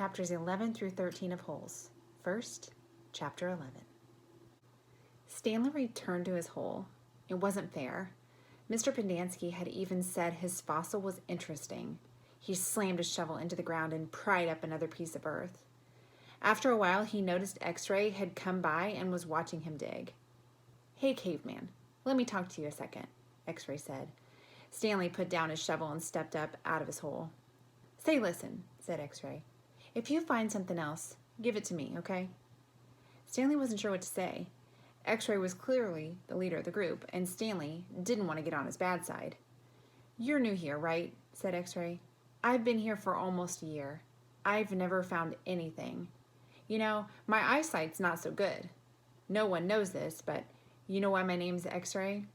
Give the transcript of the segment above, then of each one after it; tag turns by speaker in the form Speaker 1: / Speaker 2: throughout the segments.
Speaker 1: chapters 11 through 13 of Holes. First, chapter 11. Stanley returned to his hole. It wasn't fair. Mr. Pendanski had even said his fossil was interesting. He slammed his shovel into the ground and pried up another piece of earth. After a while, he noticed X-Ray had come by and was watching him dig. "Hey, caveman, let me talk to you a second," X-Ray said. Stanley put down his shovel and stepped up out of his hole. "Say, listen," said X-Ray. "If you find something else, give it to me, okay?" Stanley wasn't sure what to say. X-Ray was clearly the leader of the group, and Stanley didn't want to get on his bad side. "You're new here, right?" said X-Ray. "I've been here for almost a year. I've never found anything. You know, my eyesight's not so good. No one knows this, but you know why my name's X-Ray?"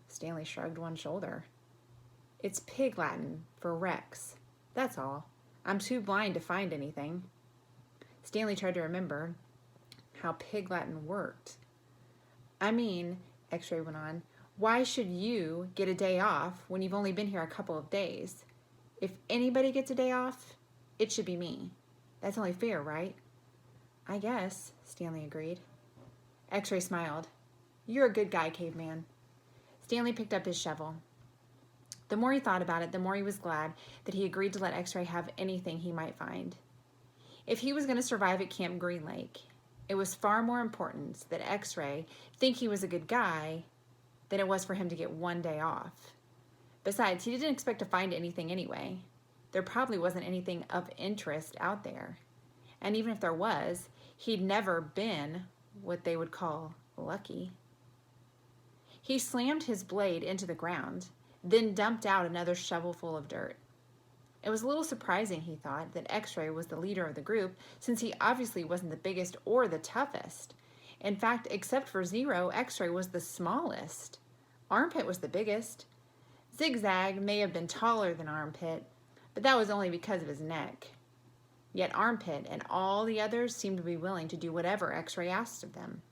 Speaker 1: Stanley shrugged one shoulder. "It's Pig Latin for Rex. That's all. I'm too blind to find anything." Stanley tried to remember how Pig Latin worked. "I mean," X-Ray went on, "why should you get a day off when you've only been here a couple of days? If anybody gets a day off, it should be me. That's only fair, right?" "I guess," Stanley agreed. X-Ray smiled. "You're a good guy, caveman." Stanley picked up his shovel. The more he thought about it, the more he was glad that he agreed to let X-Ray have anything he might find. If he was going to survive at Camp Green Lake, it was far more important that X-Ray think he was a good guy than it was for him to get one day off. Besides, he didn't expect to find anything anyway. There probably wasn't anything of interest out there. And even if there was, he'd never been what they would call lucky. He slammed his blade into the ground, then dumped out another shovelful of dirt. It was a little surprising, he thought, that X-Ray was the leader of the group, since he obviously wasn't the biggest or the toughest. In fact, except for Zero, X-Ray was the smallest. Armpit was the biggest. Zigzag may have been taller than Armpit, but that was only because of his neck. Yet Armpit and all the others seemed to be willing to do whatever X-Ray asked of them.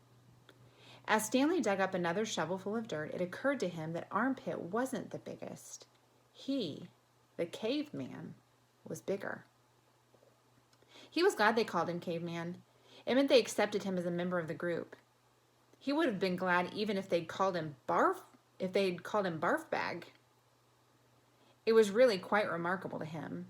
Speaker 1: As Stanley dug up another shovelful of dirt, it occurred to him that Armpit wasn't the biggest. He, the caveman, was bigger. He was glad they called him caveman. It meant they accepted him as a member of the group. He would have been glad even if they'd called him Barf Bag. It was really quite remarkable to him.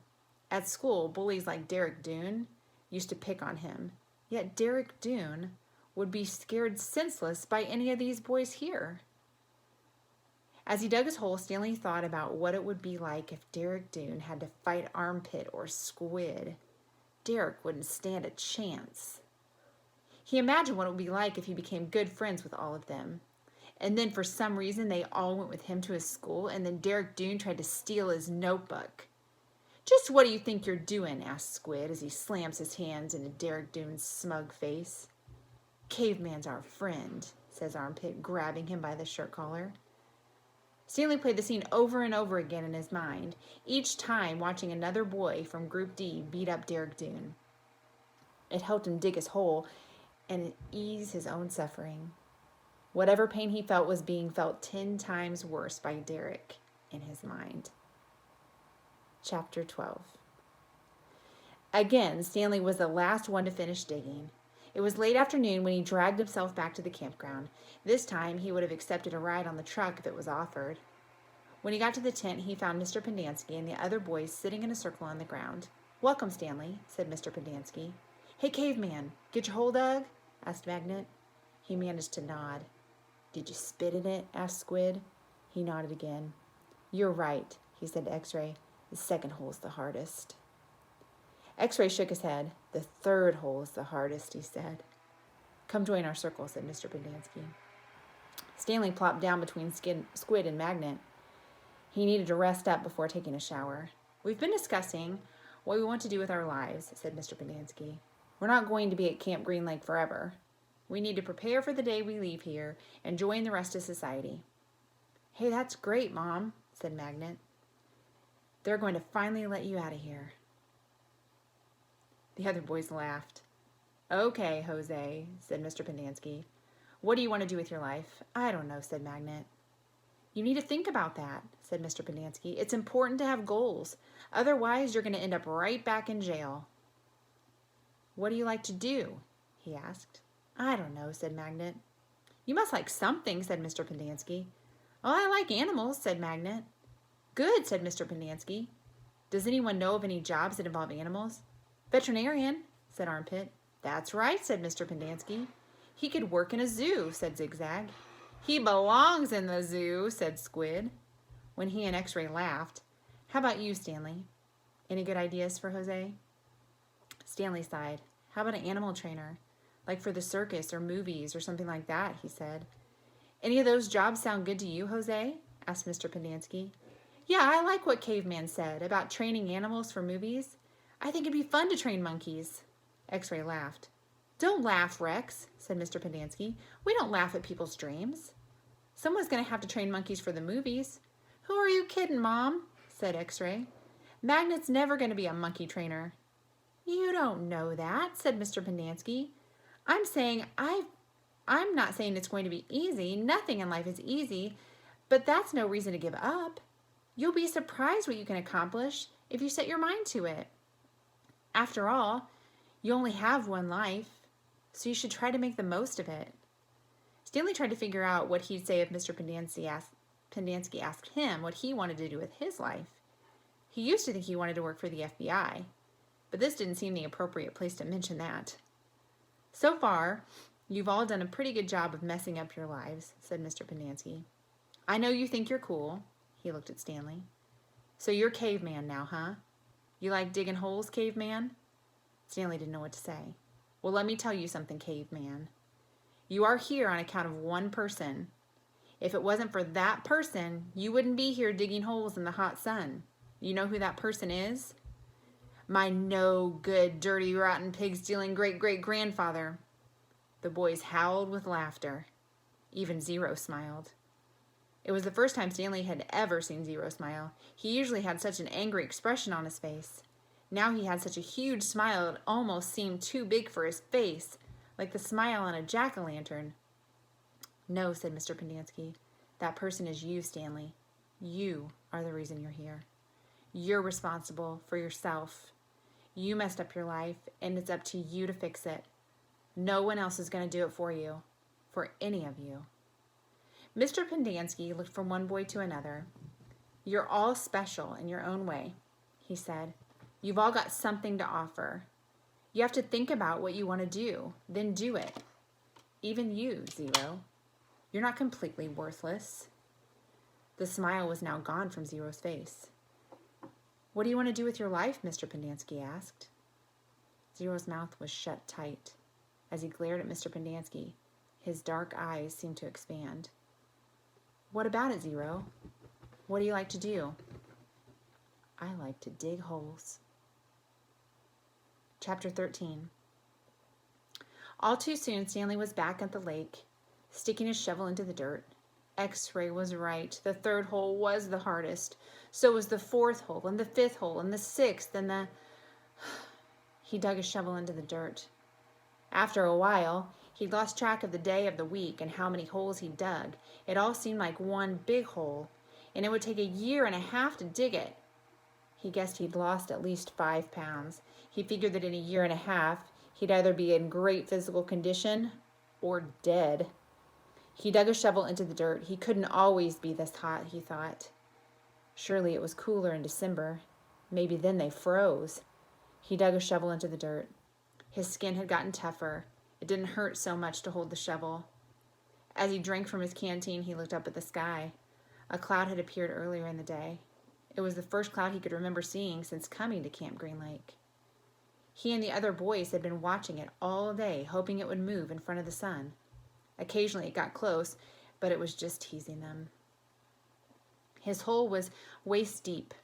Speaker 1: At school, bullies like Derek Doone used to pick on him, yet Derek Doone would be scared senseless by any of these boys here. As he dug his hole, Stanley thought about what it would be like if Derek Doone had to fight Armpit or Squid. Derek wouldn't stand a chance. He imagined what it would be like if he became good friends with all of them. And then for some reason they all went with him to his school, and then Derek Doone tried to steal his notebook. "Just what do you think you're doing?" asked Squid as he slams his hands into Derek Doone's smug face. "Caveman's our friend," says Armpit, grabbing him by the shirt collar. Stanley played the scene over and over again in his mind, each time watching another boy from Group D beat up Derek Doone. It helped him dig his hole and ease his own suffering. Whatever pain he felt was being felt 10 times worse by Derek in his mind. Chapter 12. Again, Stanley was the last one to finish digging. It was late afternoon when he dragged himself back to the campground. This time, he would have accepted a ride on the truck if it was offered. When he got to the tent, he found Mr. Pendanski and the other boys sitting in a circle on the ground. "Welcome, Stanley," said Mr. Pendanski. "Hey, caveman, get your hole dug?" asked Magnet. He managed to nod. "Did you spit in it?" asked Squid. He nodded again. "You're right," he said to X-Ray. "The second hole's the hardest." X-Ray shook his head. "The third hole is the hardest," he said. "Come join our circle," said Mr. Pendanski. Stanley plopped down between Squid and Magnet. He needed to rest up before taking a shower. "We've been discussing what we want to do with our lives," said Mr. Pendanski. "We're not going to be at Camp Green Lake forever. We need to prepare for the day we leave here and join the rest of society." "Hey, that's great, Mom," said Magnet. "They're going to finally let you out of here." The other boys laughed. "Okay, Jose," said Mr. Pendanski. "What do you want to do with your life?" "I don't know," said Magnet. "You need to think about that," said Mr. Pendanski. "It's important to have goals. Otherwise, you're going to end up right back in jail." What do you like to do? He asked. I don't know, said Magnet. You must like something, said Mr. Pendanski. Oh, I like animals, said Magnet. Good, said Mr. Pendanski. Does anyone know of any jobs that involve animals? Veterinarian, said Armpit. That's right, said Mr. Pendanski. He could work in a zoo, said Zigzag. He belongs in the zoo, said Squid. When he and X-Ray laughed. How about you, Stanley? Any good ideas for Jose? Stanley sighed. How about an animal trainer? Like for the circus or movies or something like that, he said. Any of those jobs sound good to you, Jose? Asked Mr. Pendanski. Yeah, I like what Caveman said about training animals for movies. I think it'd be fun to train monkeys. X-Ray laughed. Don't laugh, Rex, said Mr. Pendanski. We don't laugh at people's dreams. Someone's going to have to train monkeys for the movies. Who are you kidding, Mom? Said X-Ray. Magnet's never going to be a monkey trainer. You don't know that, said Mr. Pendanski. I'm not saying it's going to be easy. Nothing in life is easy, but that's no reason to give up. You'll be surprised what you can accomplish if you set your mind to it. After all, you only have one life, so you should try to make the most of it. Stanley tried to figure out what he'd say if Mr. Pendanski asked him what he wanted to do with his life. He used to think he wanted to work for the FBI, but this didn't seem the appropriate place to mention that. So far, you've all done a pretty good job of messing up your lives, said Mr. Pendanski. I know you think you're cool. He looked at Stanley. So you're Caveman now, huh? You like digging holes, Caveman? Stanley didn't know what to say. Well, let me tell you something, Caveman. You are here on account of one person. If it wasn't for that person, you wouldn't be here digging holes in the hot sun. You know who that person is? My no good, dirty, rotten, pig-stealing great-great-grandfather. The boys howled with laughter. Even Zero smiled. It was the first time Stanley had ever seen Zero smile. He usually had such an angry expression on his face. Now he had such a huge smile it almost seemed too big for his face, like the smile on a jack-o'-lantern. No, said Mr. Pendanski. That person is you, Stanley. You are the reason you're here. You're responsible for yourself. You messed up your life, and it's up to you to fix it. No one else is going to do it for you, for any of you. Mr. Pendanski looked from one boy to another. You're all special in your own way, he said. You've all got something to offer. You have to think about what you want to do, then do it. Even you, Zero. You're not completely worthless. The smile was now gone from Zero's face. What do you want to do with your life? Mr. Pendanski asked. Zero's mouth was shut tight. As he glared at Mr. Pendanski, his dark eyes seemed to expand. What about it, Zero? What do you like to do? I like to dig holes. Chapter 13. All too soon, Stanley was back at the lake, sticking his shovel into the dirt. X-Ray was right. The third hole was the hardest. So was the fourth hole, and the fifth hole, and the sixth, and the... He dug his shovel into the dirt. After a while, he'd lost track of the day of the week and how many holes he'd dug. It all seemed like one big hole, and it would take 1.5 years to dig it. He guessed he'd lost at least 5 pounds. He figured that in 1.5 years, he'd either be in great physical condition or dead. He dug a shovel into the dirt. He couldn't always be this hot, he thought. Surely it was cooler in December. Maybe then they froze. He dug a shovel into the dirt. His skin had gotten tougher. It didn't hurt so much to hold the shovel. As he drank from his canteen, he looked up at the sky. A cloud had appeared earlier in the day. It was the first cloud he could remember seeing since coming to Camp Green Lake. He and the other boys had been watching it all day, hoping it would move in front of the sun. Occasionally it got close, but it was just teasing them. His hole was waist deep.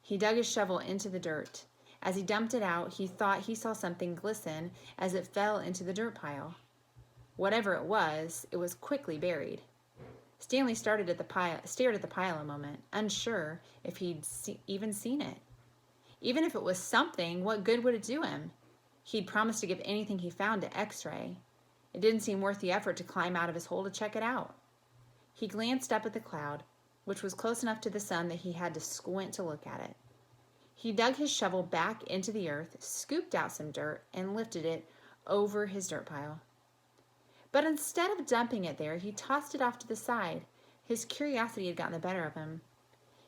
Speaker 1: He dug his shovel into the dirt. As he dumped it out, he thought he saw something glisten as it fell into the dirt pile. Whatever it was quickly buried. Stanley stared at the pile a moment, unsure if he'd even seen it. Even if it was something, what good would it do him? He'd promised to give anything he found to X-Ray. It didn't seem worth the effort to climb out of his hole to check it out. He glanced up at the cloud, which was close enough to the sun that he had to squint to look at it. He dug his shovel back into the earth, scooped out some dirt, and lifted it over his dirt pile. But instead of dumping it there, he tossed it off to the side. His curiosity had gotten the better of him.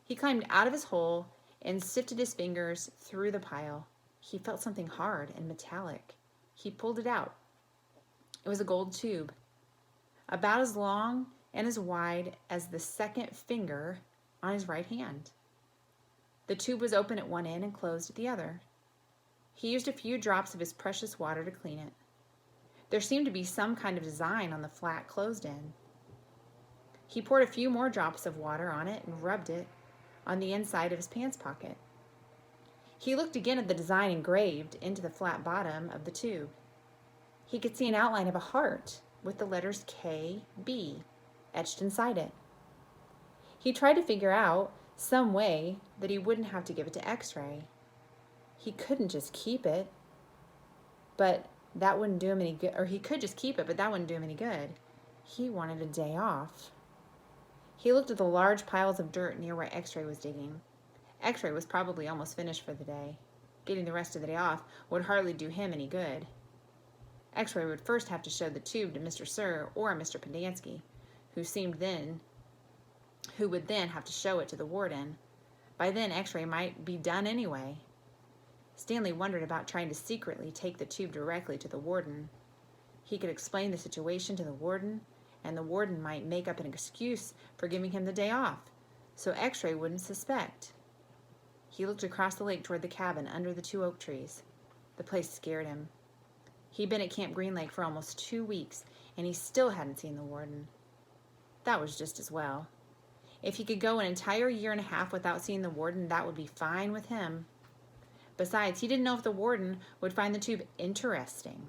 Speaker 1: He climbed out of his hole and sifted his fingers through the pile. He felt something hard and metallic. He pulled it out. It was a gold tube, about as long and as wide as the second finger on his right hand. The tube was open at one end and closed at the other. He used a few drops of his precious water to clean it. There seemed to be some kind of design on the flat closed end. He poured a few more drops of water on it and rubbed it on the inside of his pants pocket. He looked again at the design engraved into the flat bottom of the tube. He could see an outline of a heart with the letters KB etched inside it. He tried to figure out some way that he wouldn't have to give it to X-Ray. He couldn't just keep it, but that wouldn't do him any good. Or he could just keep it, but that wouldn't do him any good. He wanted a day off. He looked at the large piles of dirt near where X-Ray was digging. X-Ray was probably almost finished for the day. Getting the rest of the day off would hardly do him any good. X-Ray would first have to show the tube to Mr. Sir or Mr. Pendanski, who would then have to show it to the warden. By then, X-Ray might be done anyway. Stanley wondered about trying to secretly take the tube directly to the warden. He could explain the situation to the warden, and the warden might make up an excuse for giving him the day off, so X-Ray wouldn't suspect. He looked across the lake toward the cabin under the 2 oak trees. The place scared him. He'd been at Camp Green Lake for almost 2 weeks, and he still hadn't seen the warden. That was just as well. If he could go an entire year and a half without seeing the warden, that would be fine with him. Besides, he didn't know if the warden would find the tube interesting.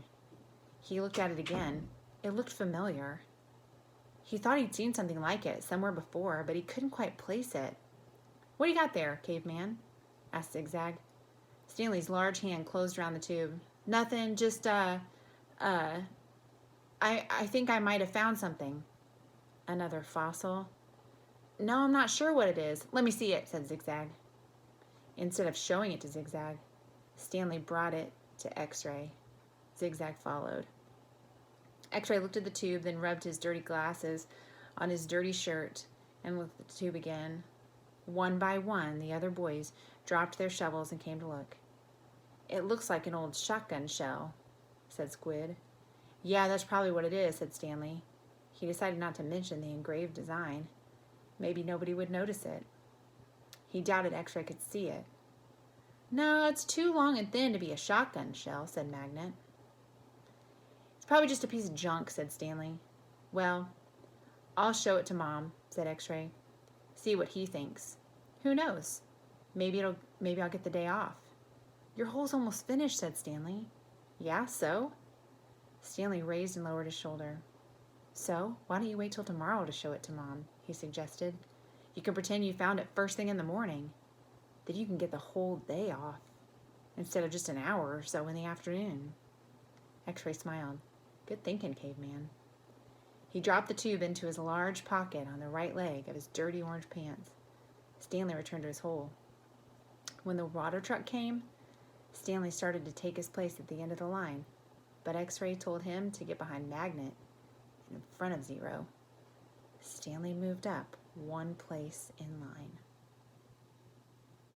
Speaker 1: He looked at it again. It looked familiar. He thought he'd seen something like it somewhere before, but he couldn't quite place it. "What do you got there, caveman?" asked Zigzag. Stanley's large hand closed around the tube. "Nothing, just, I think I might have found something." "Another fossil?" "No, I'm not sure what it is." "Let me see it," said Zigzag. Instead of showing it to Zigzag, Stanley brought it to X-Ray. Zigzag followed. X-Ray looked at the tube, then rubbed his dirty glasses on his dirty shirt and looked at the tube again. One by one, the other boys dropped their shovels and came to look. "It looks like an old shotgun shell," said Squid. "Yeah, that's probably what it is," said Stanley. He decided not to mention the engraved design. Maybe nobody would notice it. He doubted X-Ray could see it. "No, it's too long and thin to be a shotgun shell," said Magnet. "It's probably just a piece of junk," said Stanley. "Well, I'll show it to Mom," said X-Ray. "See what he thinks. Who knows? Maybe I'll get the day off." "Your hole's almost finished," said Stanley. "Yeah, so?" Stanley raised and lowered his shoulder. "So, why don't you wait till tomorrow to show it to Mom?" he suggested. "You can pretend you found it first thing in the morning. Then you can get the whole day off, instead of just an hour or so in the afternoon." X-Ray smiled. "Good thinking, caveman." He dropped the tube into his large pocket on the right leg of his dirty orange pants. Stanley returned to his hole. When the water truck came, Stanley started to take his place at the end of the line, but X-Ray told him to get behind Magnet in front of Zero. Stanley moved up one place in line.